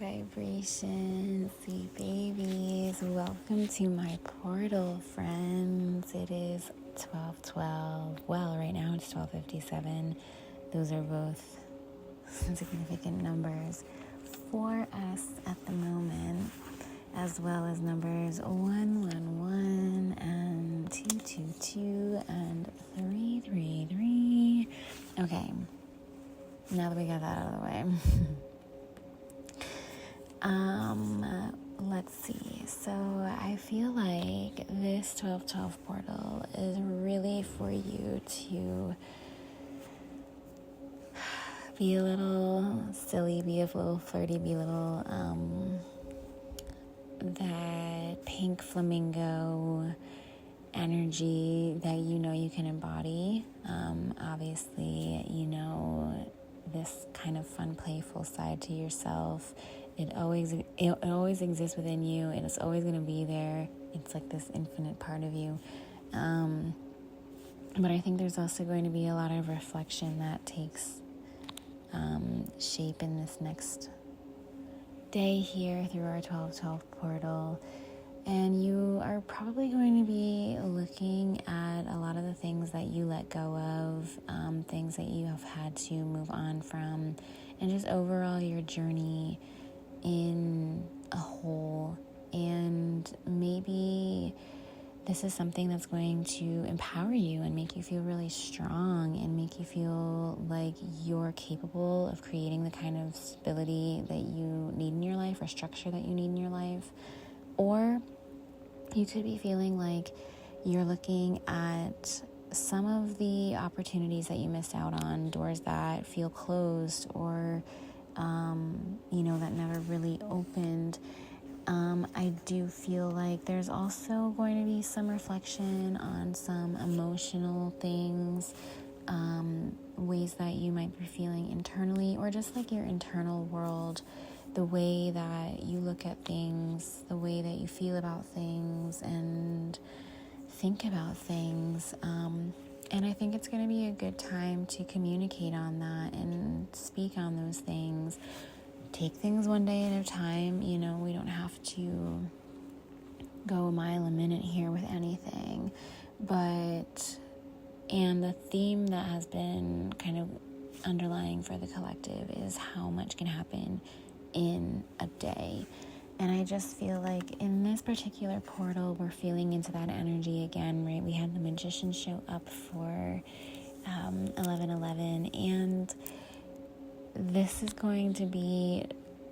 vibration, sweet babies. Welcome to my portal, friends. It is 12:12. Well, right now it's 12:57. Those are both significant numbers for us at the moment, as well as numbers 111 and 222 and 333. Okay, now that we got that out of the way. Let's see. So I feel like this 1212 portal is really for you to be a little silly, be a little flirty, be a little that pink flamingo energy that you know you can embody. Obviously, you know this kind of fun, playful side to yourself. It always exists within you, and it's always going to be there. It's like this infinite part of you. But I think there's also going to be a lot of reflection that takes shape in this next day here through our 1212 portal. And you are probably going to be looking at a lot of the things that you let go of, things that you have had to move on from, and just overall your journey in a whole. And maybe this is something that's going to empower you and make you feel really strong and make you feel like you're capable of creating the kind of stability that you need in your life or structure that you need in your life. Or you could be feeling like you're looking at some of the opportunities that you missed out on, doors that feel closed or that never really opened. I do feel like there's also going to be some reflection on some emotional things, ways that you might be feeling internally, or just like your internal world, the way that you look at things, the way that you feel about things and think about things. And I think it's going to be a good time to communicate on that and speak on those things. Take things one day at a time. We don't have to go a mile a minute here with anything. And the theme that has been kind of underlying for the collective is how much can happen in a day. And I just feel like in this particular portal, we're feeling into that energy again, right? We had the Magician show up for 11/11, and this is going to be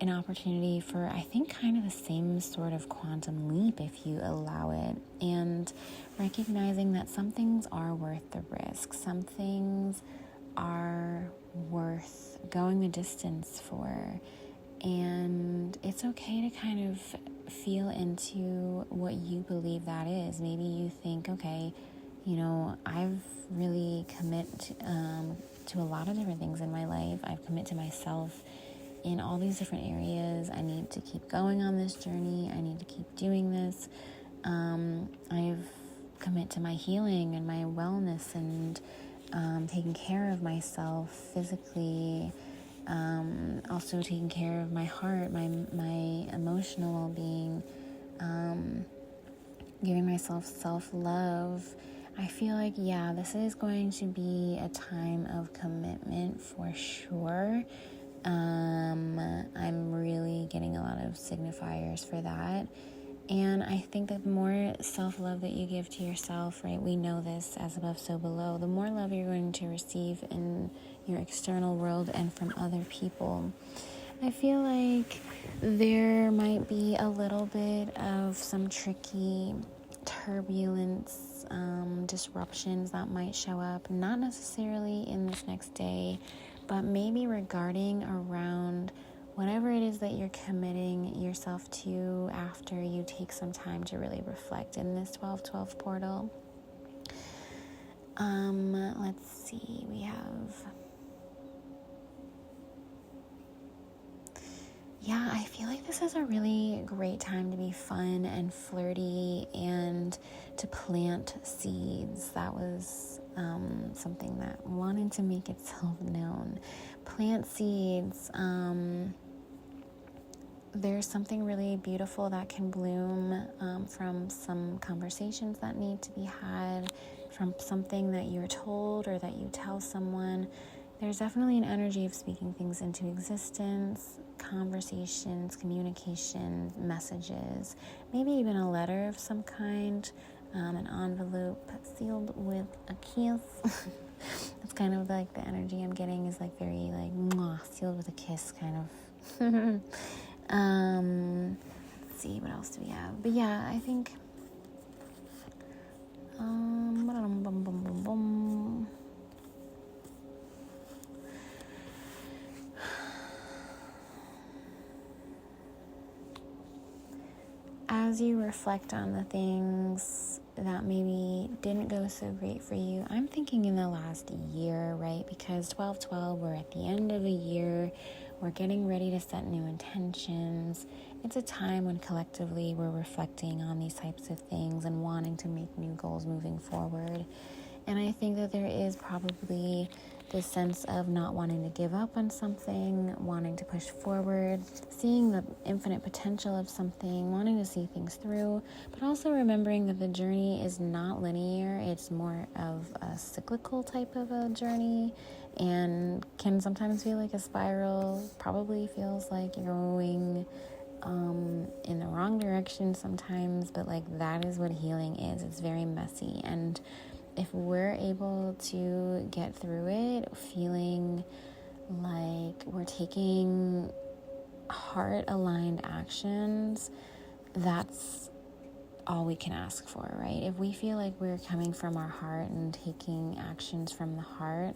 an opportunity for, I think, kind of the same sort of quantum leap if you allow it, and recognizing that some things are worth the risk. Some things are worth going the distance for. And it's okay to kind of feel into what you believe that is. Maybe you think, okay, I've really commit to a lot of different things in my life. I've commit to myself in all these different areas. I need to keep going on this journey. I need to keep doing this. I've commit to my healing and my wellness and taking care of myself physically. Also taking care of my heart, my emotional well-being, giving myself self-love. I feel like, this is going to be a time of commitment for sure. I'm really getting a lot of signifiers for that. And I think that the more self-love that you give to yourself, right, we know this, as above, so below, the more love you're going to receive in your external world and from other people. I feel like there might be a little bit of some tricky turbulence, disruptions that might show up, not necessarily in this next day, but maybe regarding around whatever it is that you're committing yourself to after you take some time to really reflect in this 1212 portal. Let's see, we have... I feel like this is a really great time to be fun and flirty and to plant seeds. That was something that wanted to make itself known. Plant seeds, there's something really beautiful that can bloom from some conversations that need to be had, from something that you're told or that you tell someone. There's definitely an energy of speaking things into existence, conversations, communication, messages, maybe even a letter of some kind, an envelope sealed with a kiss. It's kind of like the energy I'm getting is like very like mwah, sealed with a kiss kind of. Let's see, what else do we have? But yeah, I think as you reflect on the things that maybe didn't go so great for you, I'm thinking in the last year, right? Because 12/12, we're at the end of a year. We're getting ready to set new intentions. It's a time when collectively we're reflecting on these types of things and wanting to make new goals moving forward. And I think that there is probably this sense of not wanting to give up on something, wanting to push forward, seeing the infinite potential of something, wanting to see things through, but also remembering that the journey is not linear. It's more of a cyclical type of a journey and can sometimes feel like a spiral, probably feels like you're going in the wrong direction sometimes, but like that is what healing is. It's very messy, and if we're able to get through it feeling like we're taking heart-aligned actions, that's all we can ask for, right? If we feel like we're coming from our heart and taking actions from the heart,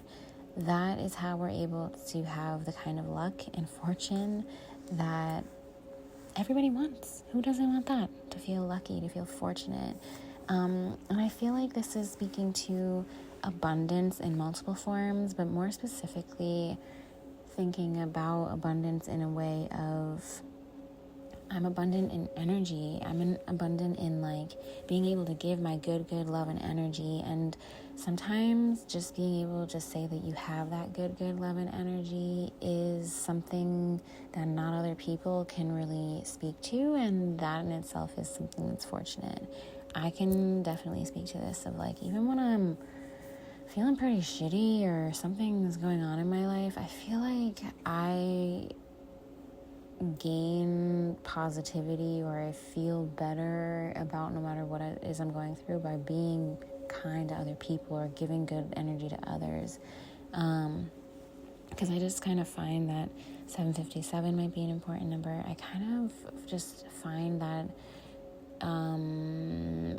that is how we're able to have the kind of luck and fortune that everybody wants. Who doesn't want that? To feel lucky, to feel fortunate. And I feel like this is speaking to abundance in multiple forms, but more specifically thinking about abundance in a way of I'm abundant in energy. I'm abundant in like being able to give my good love and energy. And sometimes just being able to just say that you have that good love and energy is something that not other people can really speak to. And that in itself is something that's fortunate. I can definitely speak to this of like, even when I'm feeling pretty shitty or something is going on in my life, I feel like I gain positivity or I feel better about no matter what it is I'm going through by being kind to other people or giving good energy to others. Because I just kind of find that 757 might be an important number. I kind of just find that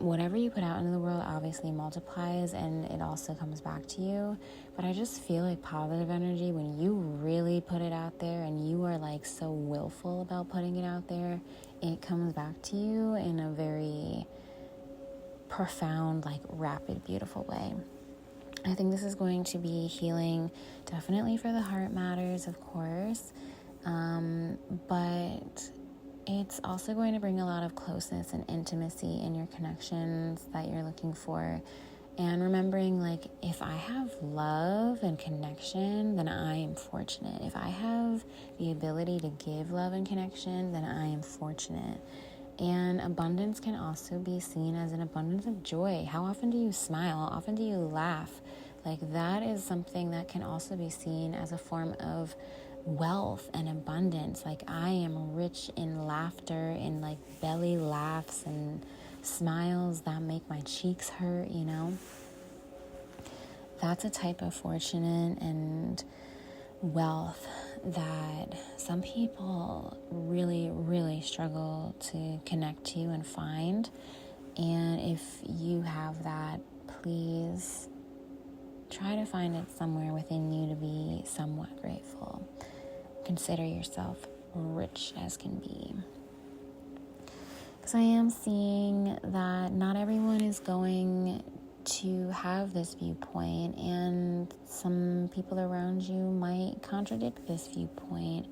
whatever you put out into the world obviously multiplies and it also comes back to you. But I just feel like positive energy, when you really put it out there and you are like so willful about putting it out there, it comes back to you in a very profound, like rapid, beautiful way. I think this is going to be healing definitely for the heart matters, of course, but it's also going to bring a lot of closeness and intimacy in your connections that you're looking for. And remembering, like, if I have love and connection, then I am fortunate. If I have the ability to give love and connection, then I am fortunate. And abundance can also be seen as an abundance of joy. How often do you smile? How often do you laugh? Like, that is something that can also be seen as a form of wealth and abundance. Like, I am rich in laughter, in like belly laughs and smiles that make my cheeks hurt, you know. That's a type of fortune and wealth that some people really, really struggle to connect to and find. And if you have that, please try to find it somewhere within you to be somewhat grateful. Consider yourself rich as can be. Because I am seeing that not everyone is going to have this viewpoint, and some people around you might contradict this viewpoint.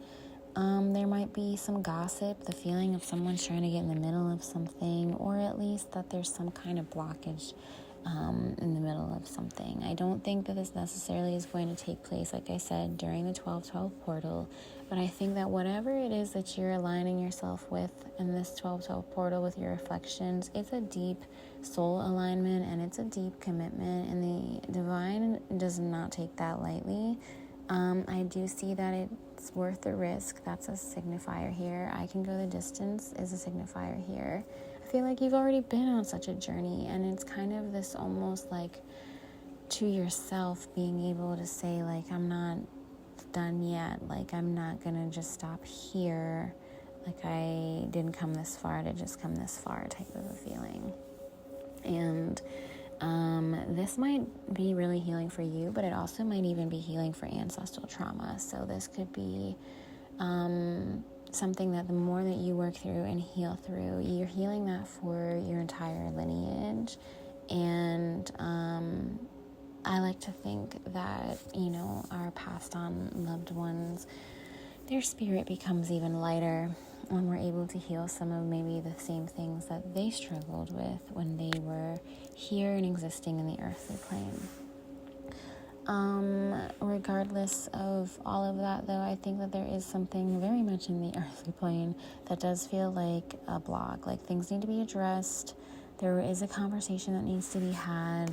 There might be some gossip, the feeling of someone's trying to get in the middle of something, or at least that there's some kind of blockage in the middle of something. I don't think that this necessarily is going to take place, like I said, during the 12/12 portal, but I think that whatever it is that you're aligning yourself with in this 12/12 portal with your reflections, it's a deep soul alignment and it's a deep commitment, and the divine does not take that lightly. I do see that it's worth the risk. That's a signifier here. I can go the distance is a signifier here. I feel like you've already been on such a journey, and it's kind of this almost like to yourself being able to say, like, I'm not done yet. Like, I'm not gonna just stop here. Like, I didn't come this far to just come this far type of a feeling. And this might be really healing for you, but it also might even be healing for ancestral trauma. So this could be something that the more that you work through and heal through, you're healing that for your entire lineage. And I like to think that, our passed on loved ones, their spirit becomes even lighter when we're able to heal some of maybe the same things that they struggled with when they were here and existing in the earthly plane. Regardless of all of that, though, I think that there is something very much in the earthly plane that does feel like a block. Like, things need to be addressed. There is a conversation that needs to be had.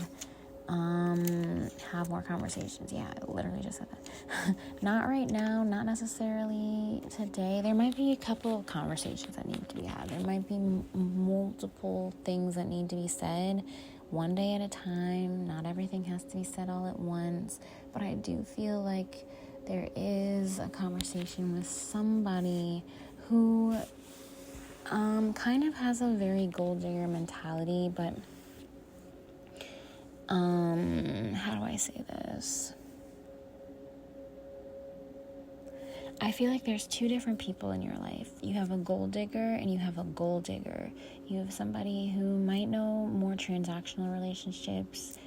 Have more conversations. Yeah, I literally just said that. Not right now, not necessarily today. There might be a couple of conversations that need to be had. There might be multiple things that need to be said one day at a time. Not everything has to be said all at once, but I do feel like there is a conversation with somebody who kind of has a very gold digger mentality, but how do I say this? I feel like there's two different people in your life. You have a gold digger and you have a gold digger. You have somebody who might know more transactional relationships,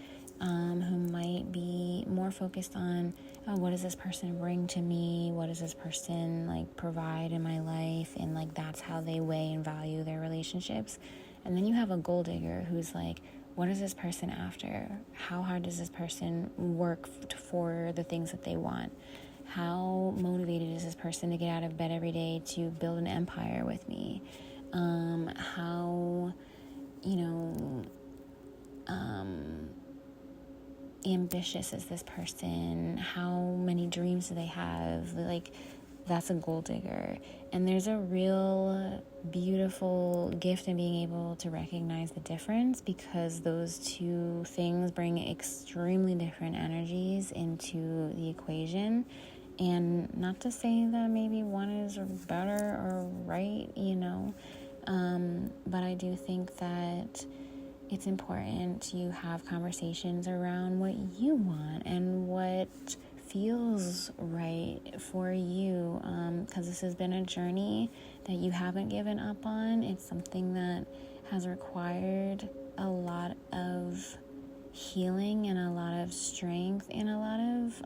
who might be more focused on, what does this person bring to me? What does this person provide in my life? And that's how they weigh and value their relationships. And then you have a gold digger who's like, what is this person after? How hard does this person work for the things that they want? How motivated is this person to get out of bed every day to build an empire with me? How ambitious is this person? How many dreams do they have? That's a gold digger. And there's a real beautiful gift in being able to recognize the difference, because those two things bring extremely different energies into the equation. And not to say that maybe one is better or right, but I do think that it's important to have conversations around what you want and what feels right for you, because this has been a journey that you haven't given up on. It's something that has required a lot of healing and a lot of strength and a lot of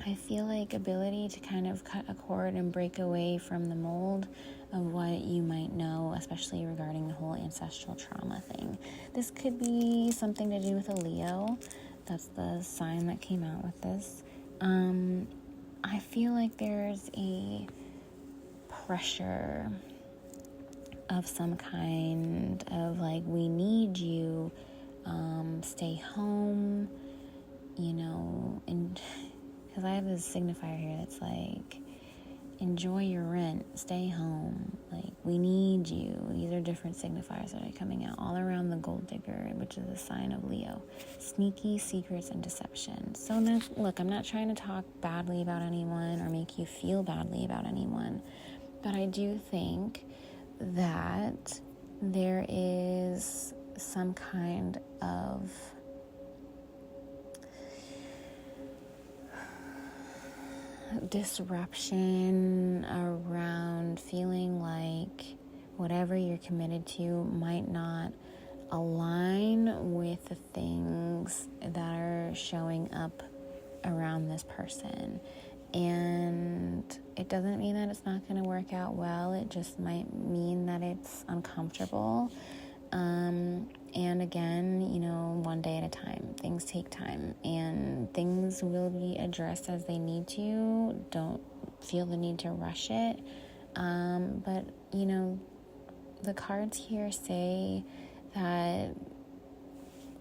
I feel like ability to kind of cut a cord and break away from the mold of what you might know, especially regarding the whole ancestral trauma thing. This could be something to do with a Leo. That's the sign that came out with this. I feel like there's a pressure of some kind of we need you, stay home, and because I have this signifier here that's enjoy your rent, stay home, we need you. These are different signifiers that are coming out all around the gold digger, which is a sign of Leo. Sneaky secrets and deception. So now, look, I'm not trying to talk badly about anyone or make you feel badly about anyone, but I do think that there is some kind of disruption around feeling like whatever you're committed to might not align with the things that are showing up around this person. And it doesn't mean that it's not going to work out well. It just might mean that it's uncomfortable. And again, one day at a time. Things take time, and things will be addressed as they need to. Don't feel the need to rush it. But, the cards here say that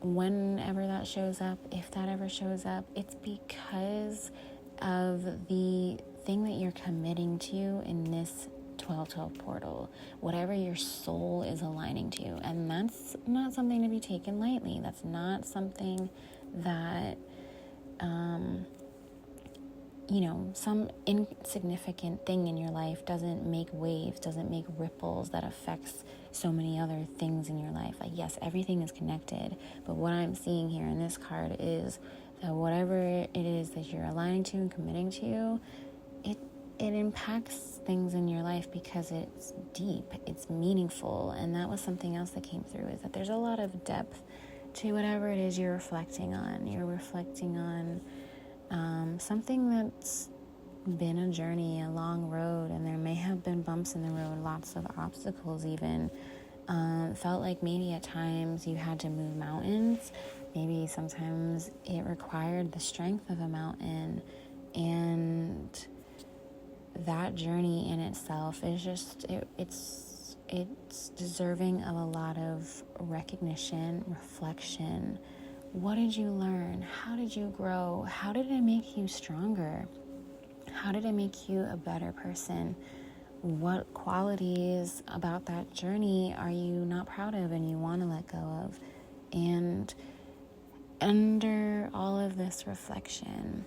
whenever that shows up, if that ever shows up, it's because of the thing that you're committing to in this 1212 portal, whatever your soul is aligning to. And that's not something to be taken lightly. That's not something that some insignificant thing in your life doesn't make waves, doesn't make ripples that affects so many other things in your life. Like, yes, everything is connected, but what I'm seeing here in this card is that whatever it is that you're aligning to and committing to, it impacts things in your life because it's deep, it's meaningful. And that was something else that came through, is that there's a lot of depth to whatever it is you're reflecting on. You're reflecting on something that's been a journey, a long road, and there may have been bumps in the road, lots of obstacles even. Felt like maybe at times you had to move mountains. Maybe sometimes it required the strength of a mountain, and that journey in itself is just, it's deserving of a lot of recognition, reflection. What did you learn? How did you grow? How did it make you stronger? How did it make you a better person? What qualities about that journey are you not proud of and you want to let go of? And under all of this reflection,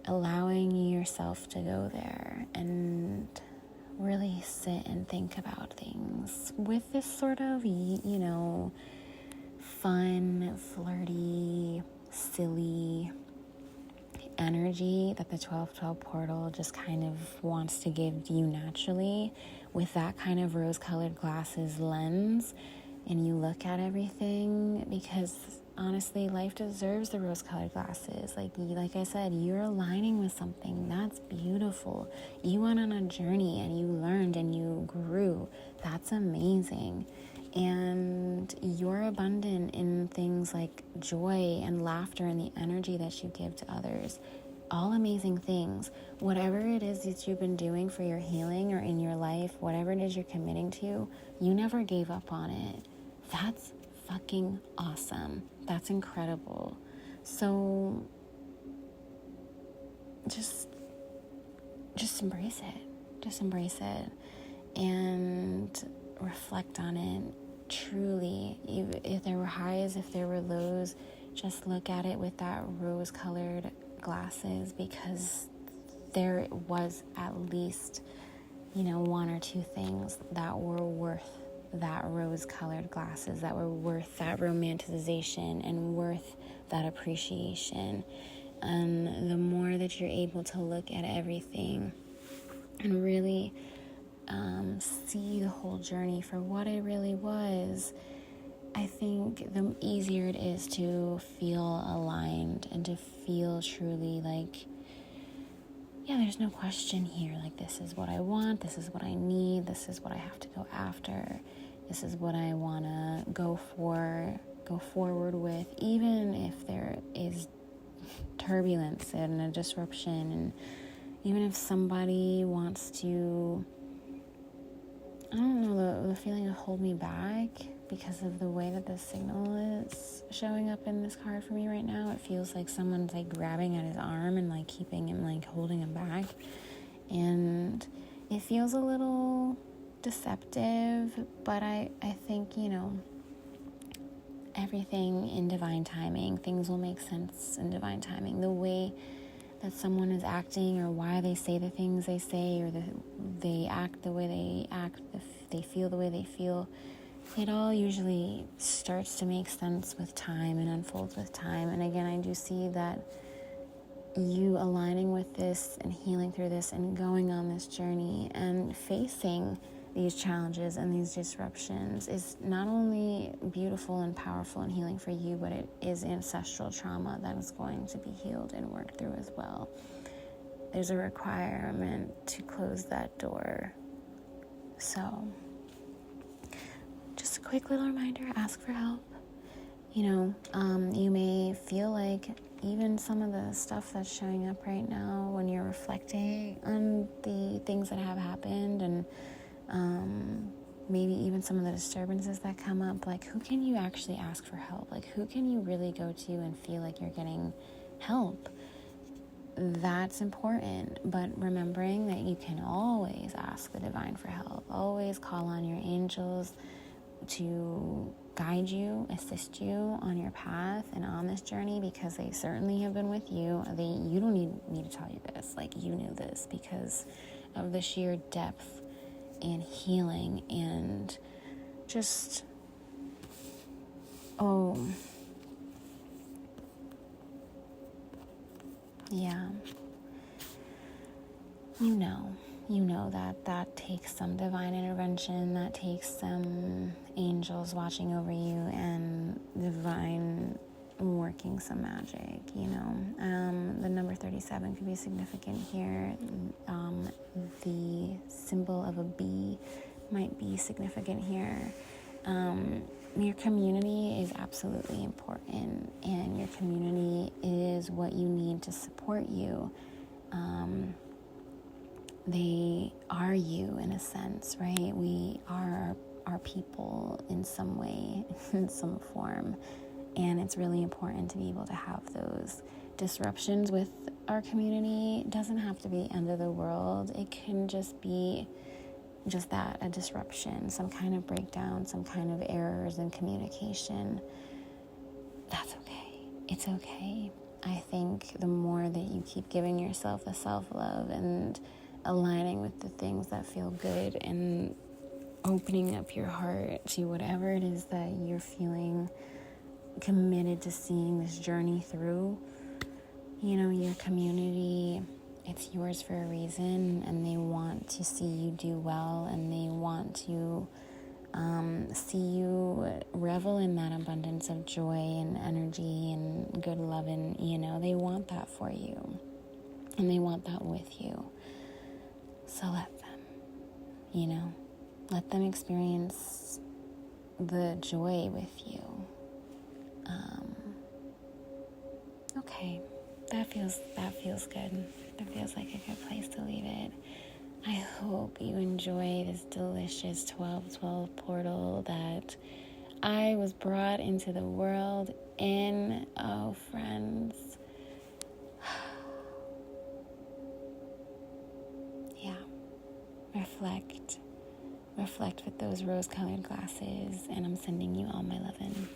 allowing yourself to go there and really sit and think about things with this sort of, fun, flirty, silly energy that the 1212 portal just kind of wants to give you naturally, with that kind of rose-colored glasses lens, and you look at everything, because honestly, life deserves the rose-colored glasses. Like I said, you're aligning with something that's beautiful. You went on a journey and you learned and you grew. That's amazing. And you're abundant in things like joy and laughter and the energy that you give to others. All amazing things. Whatever it is that you've been doing for your healing or in your life, whatever it is you're committing to, you never gave up on it. That's fucking awesome. That's incredible. So just embrace it. Just embrace it and reflect on it. Truly, if there were highs, if there were lows, just look at it with that rose-colored glasses, because there was at least, one or two things that were worth that rose-colored glasses, that were worth that romanticization and worth that appreciation. And the more that you're able to look at everything and really see the whole journey for what it really was, I think the easier it is to feel aligned and to feel truly like, yeah, there's no question here. Like, this is what I want, this is what I need, this is what I have to go after, this is what I want to go forward with, even if there is turbulence and a disruption, and even if somebody wants to, I don't know, the feeling of hold me back because of the way that the signal is showing up in this card for me right now. It feels like someone's like grabbing at his arm and like keeping him, like holding him back. And it feels a little deceptive, but I think, everything in divine timing, things will make sense in divine timing. The way that someone is acting, or why they say the things they say, or they act the way they act, if they feel the way they feel, it all usually starts to make sense with time and unfolds with time. And again, I do see that you aligning with this and healing through this and going on this journey and facing these challenges and these disruptions is not only beautiful and powerful and healing for you, but it is ancestral trauma that is going to be healed and worked through as well. There's a requirement to close that door. So just a quick little reminder, ask for help. You may feel like even some of the stuff that's showing up right now when you're reflecting on the things that have happened, and maybe even some of the disturbances that come up, like, who can you actually ask for help? Like, who can you really go to and feel like you're getting help? That's important. But remembering that you can always ask the divine for help, always call on your angels to guide you, assist you on your path and on this journey, because they certainly have been with you. You don't need me to tell you this. Like, you knew this because of the sheer depth and healing and just, yeah, you know that takes some divine intervention, that takes some angels watching over you and divine working some magic. The number 37 could be significant here. The symbol of a bee might be significant here. Your community is absolutely important, and your community is what you need to support you. They are you in a sense, right? We are our people in some way, in some form. And it's really important to be able to have those disruptions with our community. It doesn't have to be end of the world. It can just be just that, a disruption, some kind of breakdown, some kind of errors in communication. That's okay. It's okay. I think the more that you keep giving yourself the self-love and aligning with the things that feel good and opening up your heart to whatever it is that you're feeling committed to seeing this journey through, your community, it's yours for a reason, and they want to see you do well, and they want to see you revel in that abundance of joy and energy and good love, and they want that for you, and they want that with you. So let them experience the joy with you. Okay, that feels good. That feels like a good place to leave it. I hope you enjoy this delicious 12/12 portal that I was brought into the world in. Oh, friends. Yeah. Reflect with those rose-colored glasses, and I'm sending you all my lovin'.